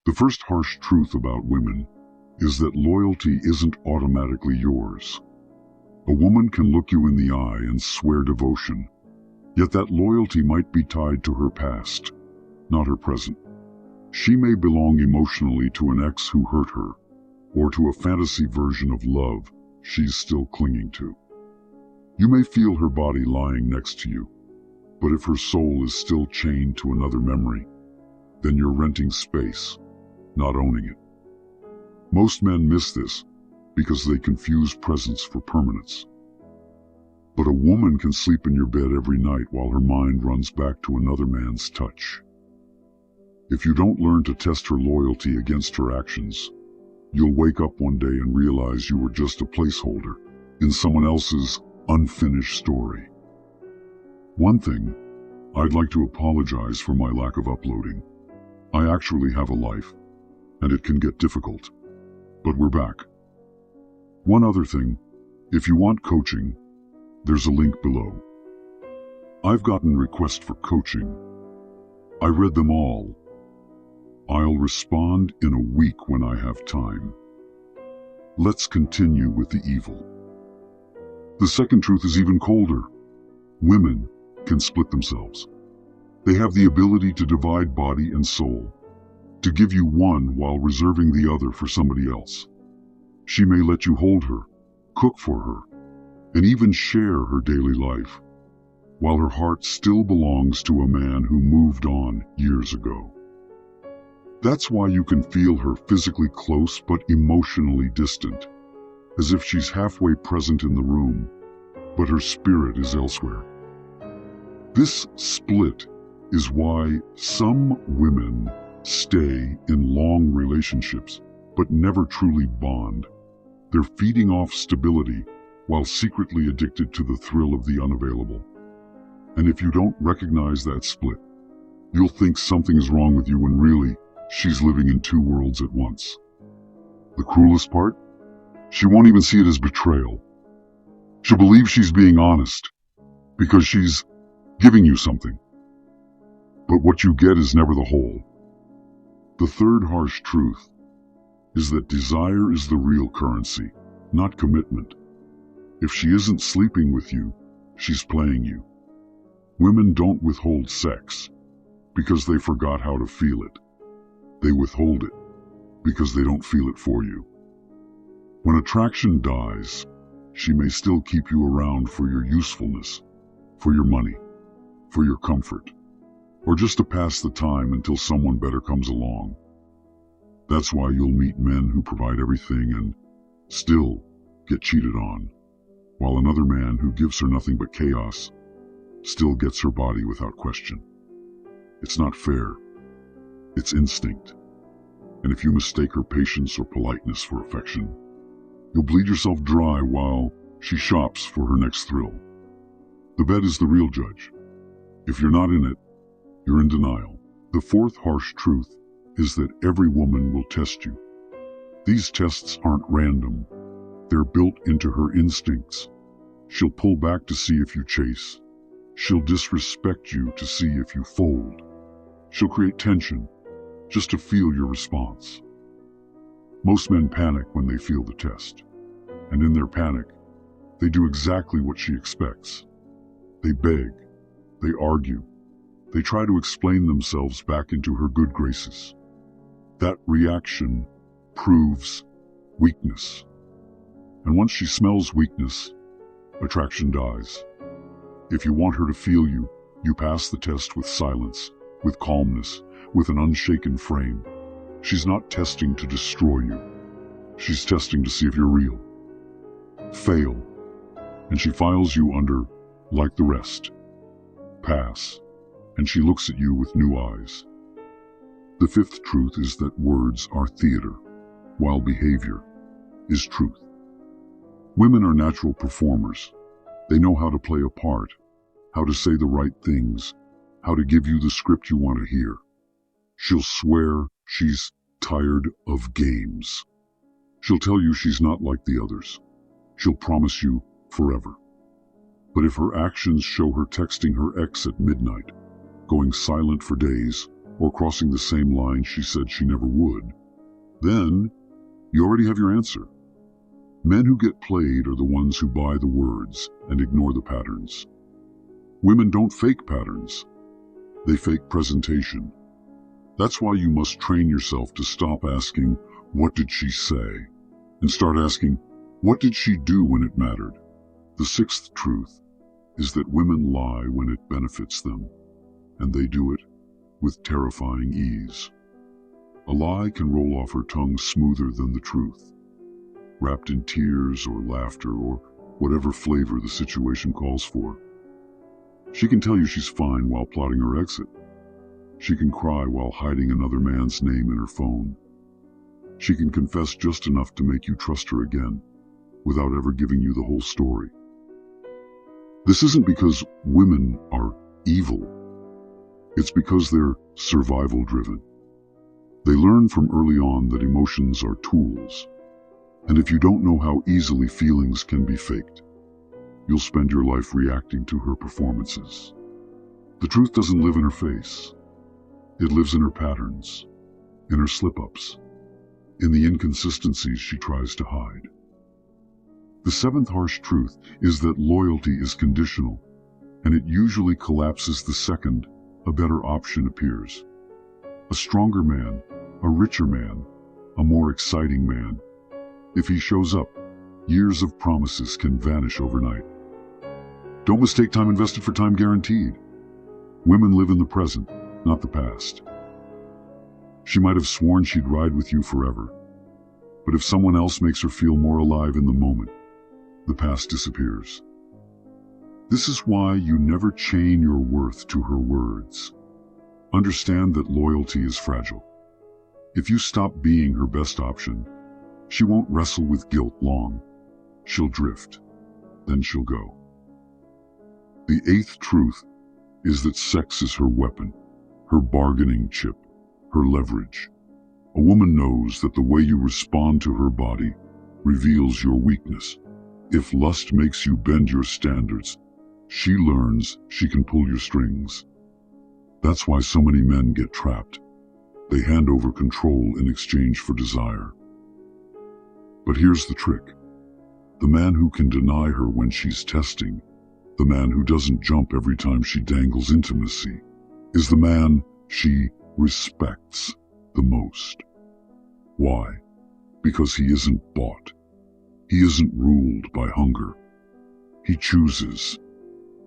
The first harsh truth about women is that loyalty isn't automatically yours. A woman can look you in the eye and swear devotion, yet that loyalty might be tied to her past, not her present. She may belong emotionally to an ex who hurt her, or to a fantasy version of love she's still clinging to. You may feel her body lying next to you, but if her soul is still chained to another memory, then you're renting space, not owning it. Most men miss this because they confuse presence for permanence. But a woman can sleep in your bed every night while her mind runs back to another man's touch. If you don't learn to test her loyalty against her actions, you'll wake up one day and realize you were just a placeholder in someone else's unfinished story. One thing, I'd like to apologize for my lack of uploading. I actually have a life, and it can get difficult. But we're back. One other thing, if you want coaching, there's a link below. I've gotten requests for coaching. I read them all. I'll respond in a week when I have time. Let's continue with the evil. The second truth is even colder. Women can split themselves. They have the ability to divide body and soul, to give you one while reserving the other for somebody else. She may let you hold her, cook for her, and even share her daily life, while her heart still belongs to a man who moved on years ago. That's why you can feel her physically close but emotionally distant, as if she's halfway present in the room, but her spirit is elsewhere. This split is why some women stay in long relationships but never truly bond. They're feeding off stability while secretly addicted to the thrill of the unavailable. And if you don't recognize that split, you'll think something is wrong with you when really she's living in two worlds at once. The cruelest part? She won't even see it as betrayal. She'll believe she's being honest because she's giving you something. But what you get is never the whole. The third harsh truth is that desire is the real currency, not commitment. If she isn't sleeping with you, she's playing you. Women don't withhold sex because they forgot how to feel it. They withhold it because they don't feel it for you. When attraction dies, she may still keep you around for your usefulness, for your money, for your comfort, or just to pass the time until someone better comes along. That's why you'll meet men who provide everything and still get cheated on, while another man who gives her nothing but chaos still gets her body without question. It's not fair. It's instinct. And if you mistake her patience or politeness for affection, you'll bleed yourself dry while she shops for her next thrill. The bed is the real judge. If you're not in it, you're in denial. The fourth harsh truth is that every woman will test you. These tests aren't random. They're built into her instincts. She'll pull back to see if you chase. She'll disrespect you to see if you fold. She'll create tension just to feel your response. Most men panic when they feel the test. And in their panic, they do exactly what she expects. They beg. They argue. They try to explain themselves back into her good graces. That reaction proves weakness. And once she smells weakness, attraction dies. If you want her to feel you, you pass the test with silence, with calmness, with an unshaken frame. She's not testing to destroy you. She's testing to see if you're real. Fail, and she files you under like the rest. Pass, and she looks at you with new eyes. The fifth truth is that words are theater, while behavior is truth. Women are natural performers. They know how to play a part, how to say the right things, how to give you the script you want to hear. She'll swear she's tired of games. She'll tell you she's not like the others. She'll promise you forever. But if her actions show her texting her ex at midnight, going silent for days, or crossing the same line she said she never would, then you already have your answer. Men who get played are the ones who buy the words and ignore the patterns. Women don't fake patterns. They fake presentation. That's why you must train yourself to stop asking, "What did she say?" and start asking, "What did she do when it mattered?" The sixth truth is that women lie when it benefits them, and they do it with terrifying ease. A lie can roll off her tongue smoother than the truth, wrapped in tears or laughter or whatever flavor the situation calls for. She can tell you she's fine while plotting her exit. She can cry while hiding another man's name in her phone. She can confess just enough to make you trust her again, without ever giving you the whole story. This isn't because women are evil. It's because they're survival-driven. They learn from early on that emotions are tools, and if you don't know how easily feelings can be faked, you'll spend your life reacting to her performances. The truth doesn't live in her face. It lives in her patterns, in her slip-ups, in the inconsistencies she tries to hide. The seventh harsh truth is that loyalty is conditional, and it usually collapses the second a better option appears. A stronger man, a richer man, a more exciting man. If he shows up, years of promises can vanish overnight. Don't mistake time invested for time guaranteed. Women live in the present, not the past. She might have sworn she'd ride with you forever, but if someone else makes her feel more alive in the moment, the past disappears. This is why you never chain your worth to her words. Understand that loyalty is fragile. If you stop being her best option, she won't wrestle with guilt long. She'll drift, then she'll go. The eighth truth is that sex is her weapon, her bargaining chip, her leverage. A woman knows that the way you respond to her body reveals your weakness. If lust makes you bend your standards, she learns she can pull your strings. That's why so many men get trapped. They hand over control in exchange for desire. But here's the trick. The man who can deny her when she's testing, the man who doesn't jump every time she dangles intimacy, is the man she respects the most. Why? Because he isn't bought. He isn't ruled by hunger. He chooses.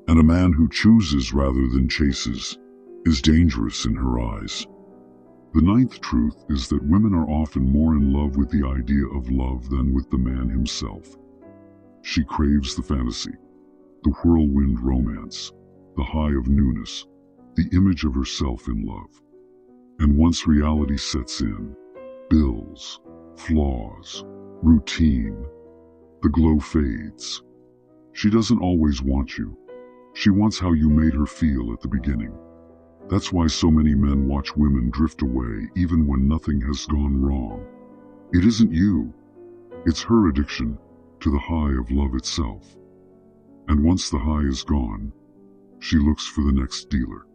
And a man who chooses rather than chases is dangerous in her eyes. The ninth truth is that women are often more in love with the idea of love than with the man himself. She craves the fantasy, the whirlwind romance, the high of newness, the image of herself in love. And once reality sets in, bills, flaws, routine, the glow fades. She doesn't always want you. She wants how you made her feel at the beginning. That's why so many men watch women drift away even when nothing has gone wrong. It isn't you. It's her addiction to the high of love itself. And once the high is gone, she looks for the next dealer.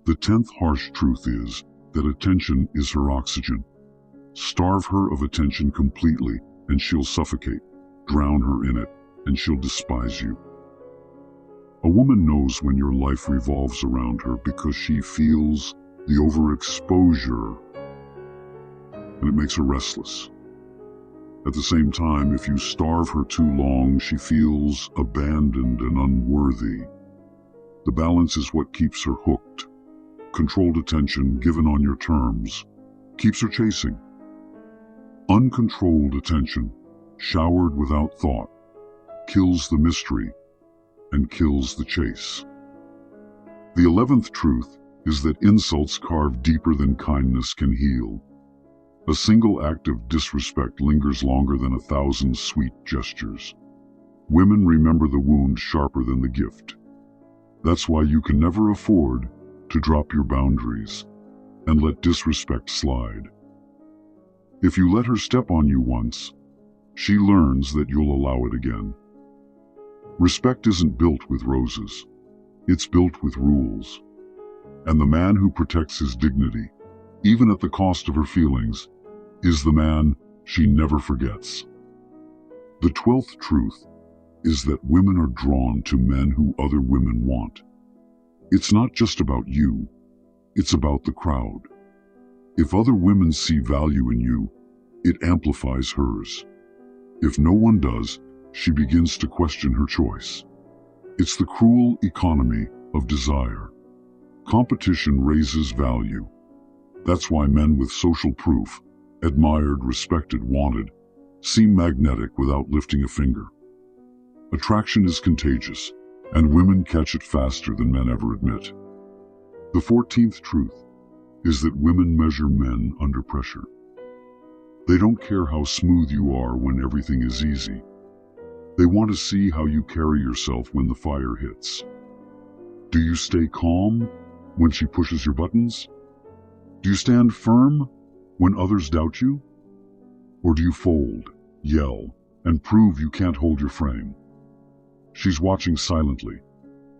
The 10th harsh truth is that attention is her oxygen. Starve her of attention completely and she'll suffocate. Drown her in it and she'll despise you. A woman knows when your life revolves around her because she feels the overexposure, and it makes her restless. At the same time, if you starve her too long, she feels abandoned and unworthy. The balance is what keeps her hooked. Controlled attention, given on your terms, keeps her chasing. Uncontrolled attention, showered without thought, kills the mystery and kills the chase. The 11th truth is that insults carve deeper than kindness can heal. A single act of disrespect lingers longer than 1,000 sweet gestures. Women remember the wound sharper than the gift. That's why you can never afford to drop your boundaries and let disrespect slide. If you let her step on you once, she learns that you'll allow it again. Respect isn't built with roses. It's built with rules. And the man who protects his dignity, even at the cost of her feelings, is the man she never forgets. The 12th truth is that women are drawn to men who other women want. It's not just about you, it's about the crowd. If other women see value in you, it amplifies hers. If no one does, she begins to question her choice. It's the cruel economy of desire. Competition raises value. That's why men with social proof, admired, respected, wanted, seem magnetic without lifting a finger. Attraction is contagious, and women catch it faster than men ever admit. The 14th truth is that women measure men under pressure. They don't care how smooth you are when everything is easy. They want to see how you carry yourself when the fire hits. Do you stay calm when she pushes your buttons? Do you stand firm when others doubt you? Or do you fold, yell, and prove you can't hold your frame? She's watching silently,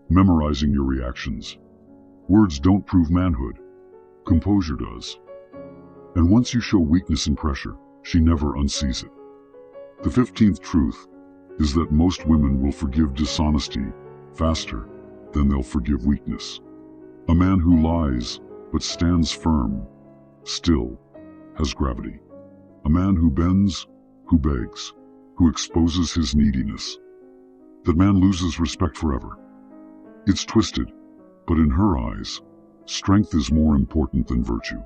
memorizing your reactions. Words don't prove manhood. Composure does. And once you show weakness and pressure, she never unsees it. The 15th truth is that most women will forgive dishonesty faster than they'll forgive weakness. A man who lies but stands firm still has gravity. A man who bends, who begs, who exposes his neediness. That man loses respect forever. It's twisted, but in her eyes, strength is more important than virtue.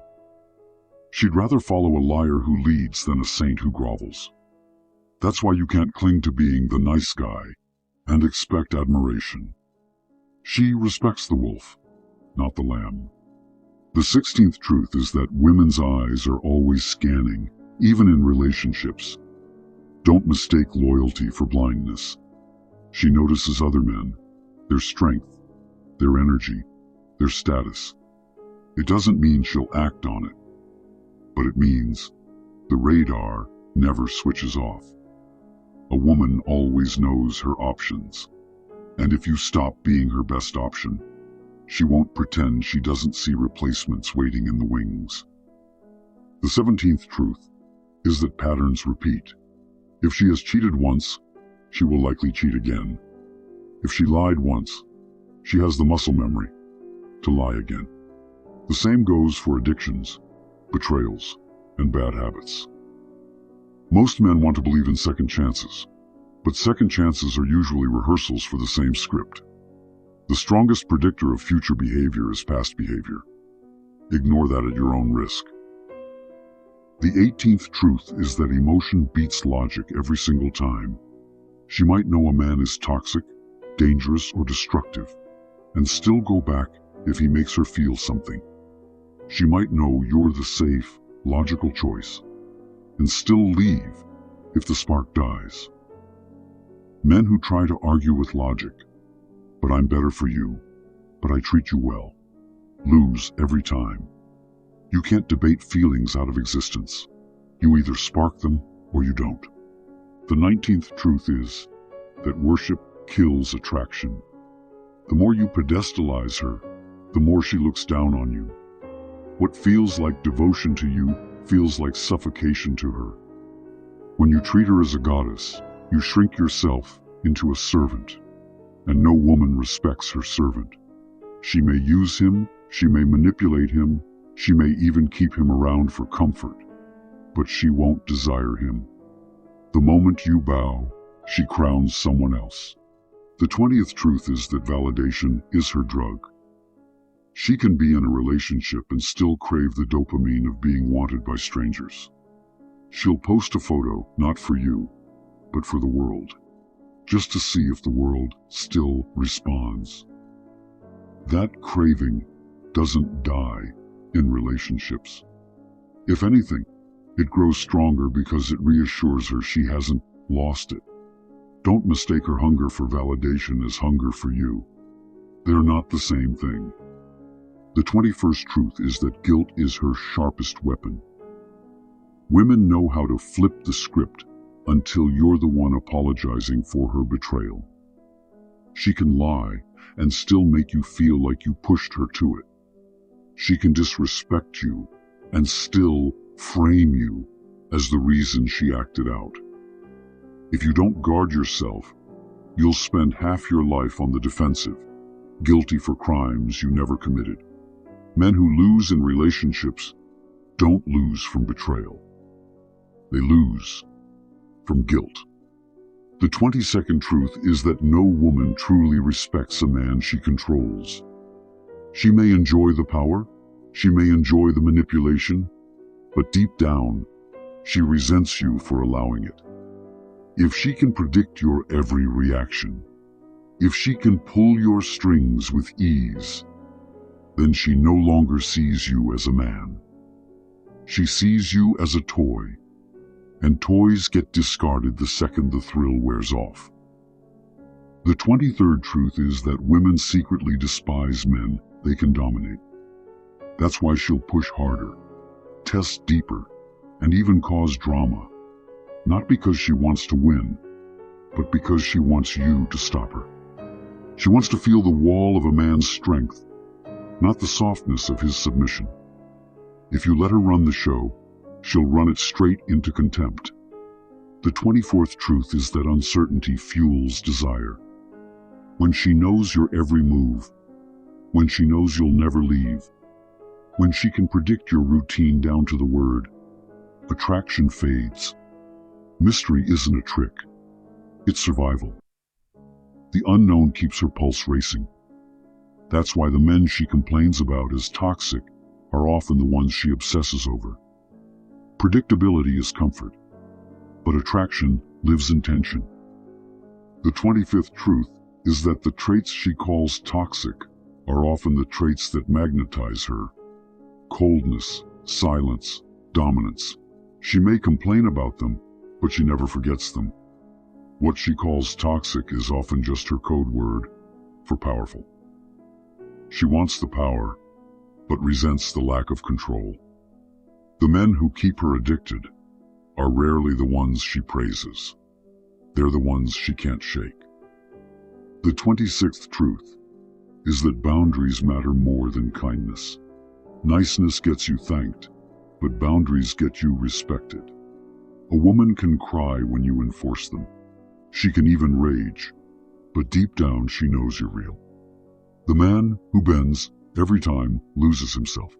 She'd rather follow a liar who leads than a saint who grovels. That's why you can't cling to being the nice guy and expect admiration. She respects the wolf, not the lamb. The 16th truth is that women's eyes are always scanning, even in relationships. Don't mistake loyalty for blindness. She notices other men, their strength, their energy, their status. It doesn't mean she'll act on it, but it means the radar never switches off. A woman always knows her options, and if you stop being her best option, she won't pretend she doesn't see replacements waiting in the wings. The 17th truth is that patterns repeat. If she has cheated once, she will likely cheat again. If she lied once, she has the muscle memory to lie again. The same goes for addictions, betrayals, and bad habits. Most men want to believe in second chances, but second chances are usually rehearsals for the same script. The strongest predictor of future behavior is past behavior. Ignore that at your own risk. The 18th truth is that emotion beats logic every single time. She might know a man is toxic, dangerous, or destructive, and still go back if he makes her feel something. She might know you're the safe, logical choice, and still leave if the spark dies. Men who try to argue with logic, but I'm better for you, but I treat you well, lose every time. You can't debate feelings out of existence. You either spark them or you don't. The 19th truth is that worship kills attraction. The more you pedestalize her, the more she looks down on you. What feels like devotion to you feels like suffocation to her. When you treat her as a goddess, you shrink yourself into a servant, and no woman respects her servant. She may use him, she may manipulate him, she may even keep him around for comfort, but she won't desire him. The moment you bow, she crowns someone else. The 20th truth is that validation is her drug. She can be in a relationship and still crave the dopamine of being wanted by strangers. She'll post a photo, not for you, but for the world, just to see if the world still responds. That craving doesn't die in relationships. If anything, it grows stronger because it reassures her she hasn't lost it. Don't mistake her hunger for validation as hunger for you. They're not the same thing. The 21st truth is that guilt is her sharpest weapon. Women know how to flip the script until you're the one apologizing for her betrayal. She can lie and still make you feel like you pushed her to it. She can disrespect you and still frame you as the reason she acted out. If you don't guard yourself, you'll spend half your life on the defensive, guilty for crimes you never committed. Men who lose in relationships don't lose from betrayal. They lose from guilt. The 22nd truth is that no woman truly respects a man she controls. She may enjoy the power, she may enjoy the manipulation, but deep down, she resents you for allowing it. If she can predict your every reaction, if she can pull your strings with ease, then she no longer sees you as a man. She sees you as a toy, and toys get discarded the second the thrill wears off. The 23rd truth is that women secretly despise men they can dominate. That's why she'll push harder, test deeper, and even cause drama. Not because she wants to win, but because she wants you to stop her. She wants to feel the wall of a man's strength, not the softness of his submission. If you let her run the show, she'll run it straight into contempt. The 24th truth is that uncertainty fuels desire. When she knows your every move, when she knows you'll never leave, when she can predict your routine down to the word, attraction fades. Mystery isn't a trick, it's survival. The unknown keeps her pulse racing. That's why the men she complains about as toxic are often the ones she obsesses over. Predictability is comfort, but attraction lives in tension. The 25th truth is that the traits she calls toxic are often the traits that magnetize her. Coldness, silence, dominance. She may complain about them, but she never forgets them. What she calls toxic is often just her code word for powerful. She wants the power, but resents the lack of control. The men who keep her addicted are rarely the ones she praises. They're the ones she can't shake. The 26th truth is that boundaries matter more than kindness. Niceness gets you thanked, but boundaries get you respected. A woman can cry when you enforce them. She can even rage, but deep down she knows you're real. The man who bends every time loses himself.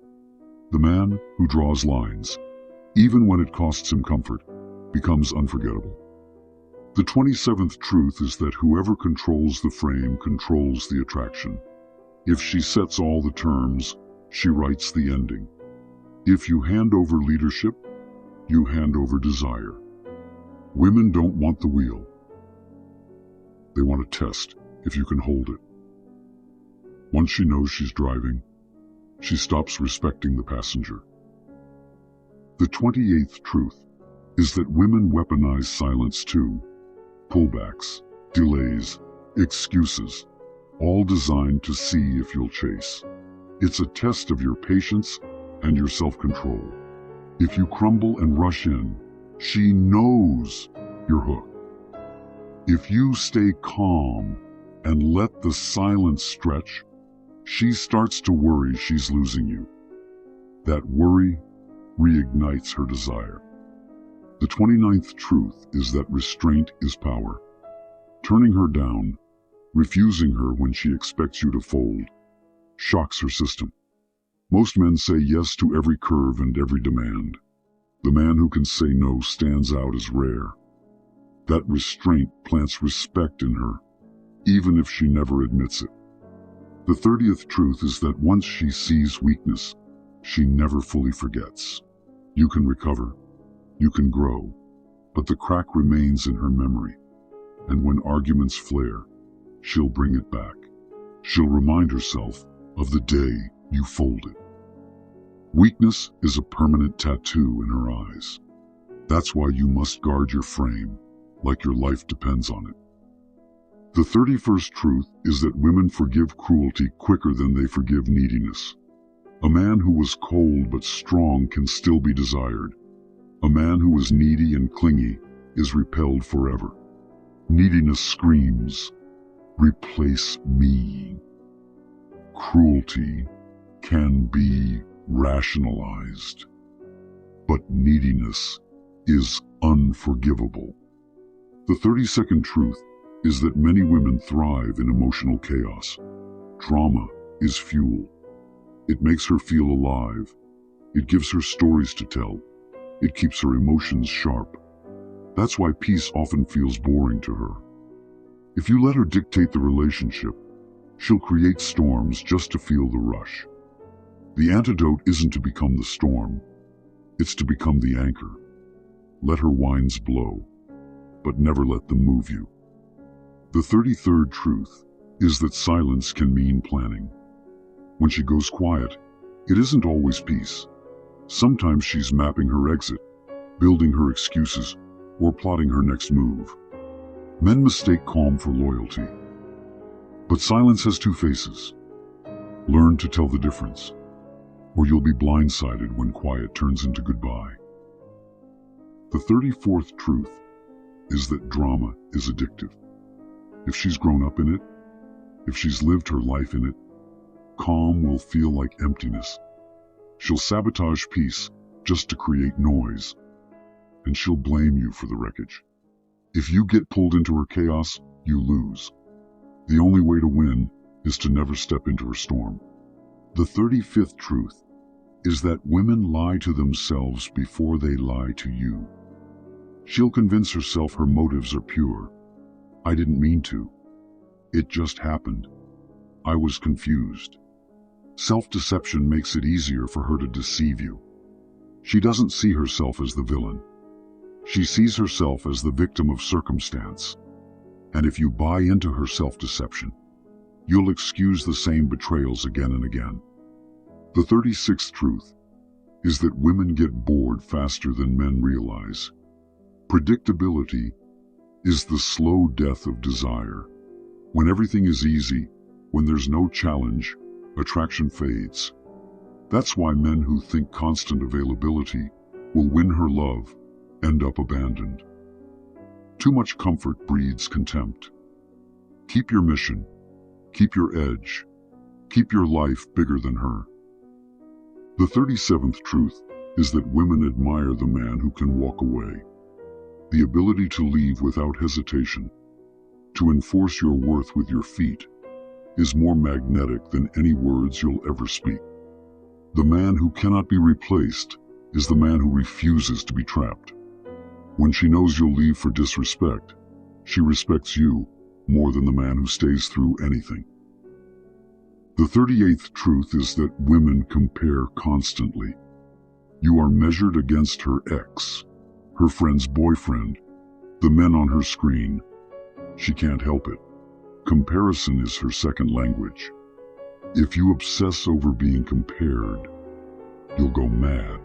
The man who draws lines, even when it costs him comfort, becomes unforgettable. The 27th truth is that whoever controls the frame controls the attraction. If she sets all the terms, she writes the ending. If you hand over leadership, you hand over desire. Women don't want the wheel. They want to test if you can hold it. Once she knows she's driving, she stops respecting the passenger. The 28th truth is that women weaponize silence too. Pullbacks, delays, excuses, all designed to see if you'll chase. It's a test of your patience and your self-control. If you crumble and rush in, she knows you're hooked. If you stay calm and let the silence stretch, she starts to worry she's losing you. That worry reignites her desire. The 29th truth is that restraint is power. Turning her down, refusing her when she expects you to fold, shocks her system. Most men say yes to every curve and every demand. The man who can say no stands out as rare. That restraint plants respect in her, even if she never admits it. The 30th truth is that once she sees weakness, she never fully forgets. You can recover, you can grow, but the crack remains in her memory. And when arguments flare, she'll bring it back. She'll remind herself of the day you folded. Weakness is a permanent tattoo in her eyes. That's why you must guard your frame like your life depends on it. The 31st truth is that women forgive cruelty quicker than they forgive neediness. A man who was cold but strong can still be desired. A man who is needy and clingy is repelled forever. Neediness screams, "Replace me." Cruelty can be rationalized, but neediness is unforgivable. The 32nd truth is that many women thrive in emotional chaos. Drama is fuel. It makes her feel alive. It gives her stories to tell. It keeps her emotions sharp. That's why peace often feels boring to her. If you let her dictate the relationship, she'll create storms just to feel the rush. The antidote isn't to become the storm. It's to become the anchor. Let her winds blow, but never let them move you. The 33rd truth is that silence can mean planning. When she goes quiet, it isn't always peace. Sometimes she's mapping her exit, building her excuses, or plotting her next move. Men mistake calm for loyalty. But silence has two faces. Learn to tell the difference, or you'll be blindsided when quiet turns into goodbye. The 34th truth is that drama is addictive. If she's grown up in it, if she's lived her life in it, calm will feel like emptiness. She'll sabotage peace just to create noise, and she'll blame you for the wreckage. If you get pulled into her chaos, you lose. The only way to win is to never step into her storm. The 35th truth is that women lie to themselves before they lie to you. She'll convince herself her motives are pure. I didn't mean to. It just happened. I was confused. Self-deception makes it easier for her to deceive you. She doesn't see herself as the villain. She sees herself as the victim of circumstance. And if you buy into her self-deception, you'll excuse the same betrayals again and again. The 36th truth is that women get bored faster than men realize. Predictability is the slow death of desire. When everything is easy, when there's no challenge, attraction fades. That's why men who think constant availability will win her love end up abandoned. Too much comfort breeds contempt. Keep your mission. Keep your edge. Keep your life bigger than her. The 37th truth is that women admire the man who can walk away. The ability to leave without hesitation, to enforce your worth with your feet, is more magnetic than any words you'll ever speak. The man who cannot be replaced is the man who refuses to be trapped. When she knows you'll leave for disrespect, she respects you more than the man who stays through anything. The 38th truth is that women compare constantly. You are measured against her ex, her friend's boyfriend, the men on her screen. She can't help it. Comparison is her second language. If you obsess over being compared, you'll go mad.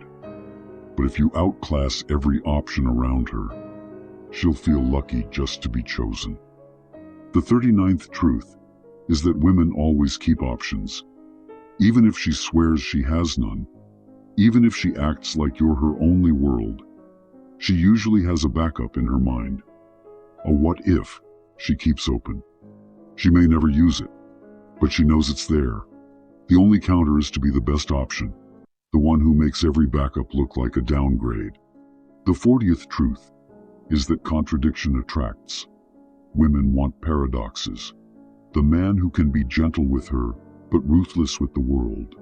But if you outclass every option around her, she'll feel lucky just to be chosen. The 39th truth is that women always keep options. Even if she swears she has none, even if she acts like you're her only world, she usually has a backup in her mind. A what if she keeps open. She may never use it, but she knows it's there. The only counter is to be the best option, the one who makes every backup look like a downgrade. The 40th truth is that contradiction attracts. Women want paradoxes. The man who can be gentle with her, but ruthless with the world.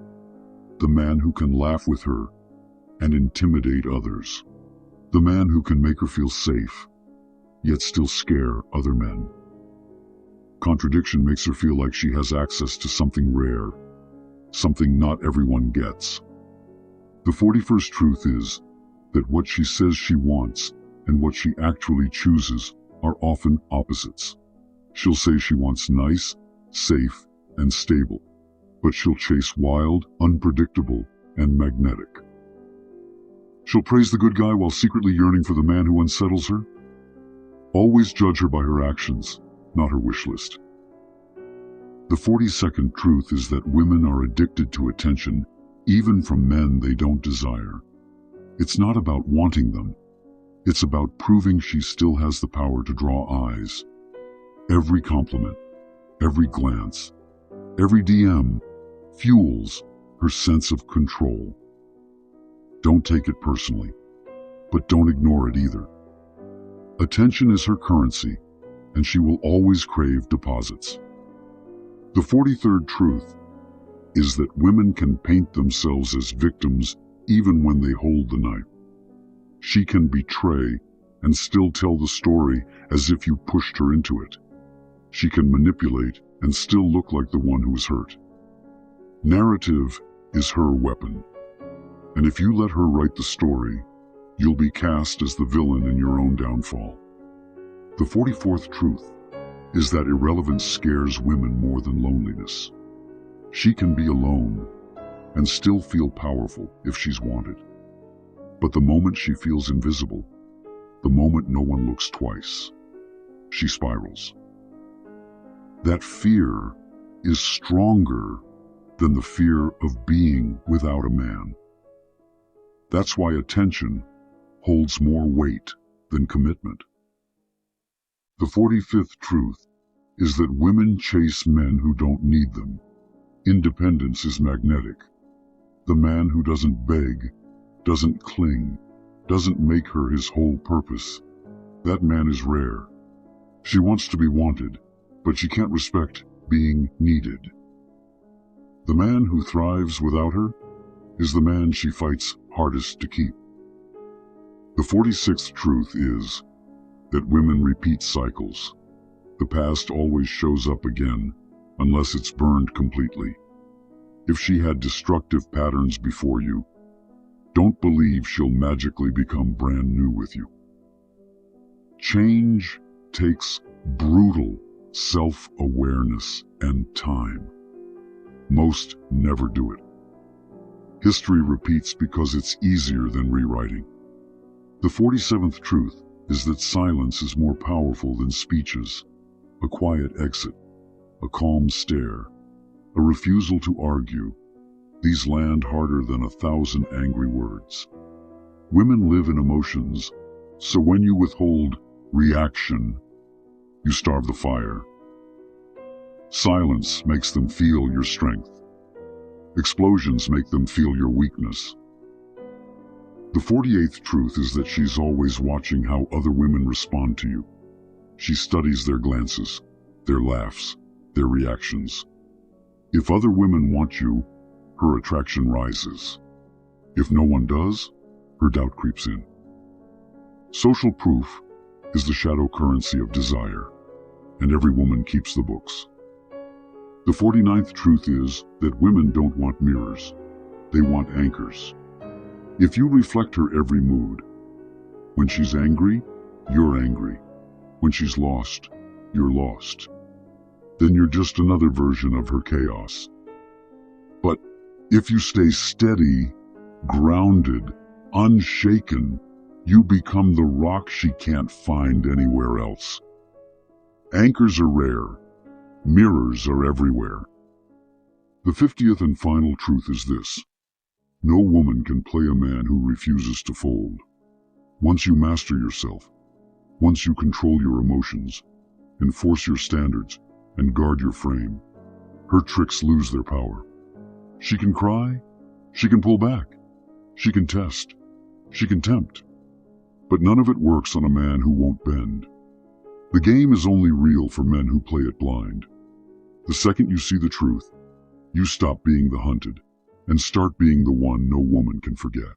The man who can laugh with her and intimidate others. The man who can make her feel safe, yet still scare other men. Contradiction makes her feel like she has access to something rare, something not everyone gets. The 41st truth is that what she says she wants and what she actually chooses are often opposites. She'll say she wants nice, safe, and stable, but she'll chase wild, unpredictable, and magnetic. She'll praise the good guy while secretly yearning for the man who unsettles her. Always judge her by her actions, not her wish list. The 42nd truth is that women are addicted to attention, even from men they don't desire. It's not about wanting them. It's about proving she still has the power to draw eyes. Every compliment, every glance, every DM fuels her sense of control. Don't take it personally, but don't ignore it either. Attention is her currency, and she will always crave deposits. The 43rd truth is that women can paint themselves as victims even when they hold the knife. She can betray and still tell the story as if you pushed her into it. She can manipulate and still look like the one who is hurt. Narrative is her weapon, and if you let her write the story, you'll be cast as the villain in your own downfall. The 44th truth is that irrelevance scares women more than loneliness. She can be alone and still feel powerful if she's wanted. But the moment she feels invisible, the moment no one looks twice, she spirals. That fear is stronger than the fear of being without a man. That's why attention holds more weight than commitment. The 45th truth is that women chase men who don't need them. Independence is magnetic. The man who doesn't beg, doesn't cling, doesn't make her his whole purpose, that man is rare. She wants to be wanted, but she can't respect being needed. The man who thrives without her is the man she fights hardest to keep. The 46th truth is that women repeat cycles. The past always shows up again, unless it's burned completely. If she had destructive patterns before you, don't believe she'll magically become brand new with you. Change takes brutal self-awareness and time. Most never do it. History repeats because it's easier than rewriting. The 47th truth is that silence is more powerful than speeches. A quiet exit, a calm stare, a refusal to argue. These land harder than 1,000 angry words. Women live in emotions, so when you withhold reaction, you starve the fire. Silence makes them feel your strength. Explosions make them feel your weakness. The 48th truth is that she's always watching how other women respond to you. She studies their glances, their laughs, their reactions. If other women want you, her attraction rises. If no one does, her doubt creeps in. Social proof is the shadow currency of desire, and every woman keeps the books. The 49th truth is that women don't want mirrors, they want anchors. If you reflect her every mood, when she's angry, you're angry. When she's lost, you're lost. Then you're just another version of her chaos. But if you stay steady, grounded, unshaken, you become the rock she can't find anywhere else. Anchors are rare. Mirrors are everywhere. The 50th and final truth is this. No woman can play a man who refuses to fold. Once you master yourself, once you control your emotions, enforce your standards, and guard your frame, her tricks lose their power. She can cry, she can pull back, she can test, she can tempt. But none of it works on a man who won't bend. The game is only real for men who play it blind. The second you see the truth, you stop being the hunted and start being the one no woman can forget.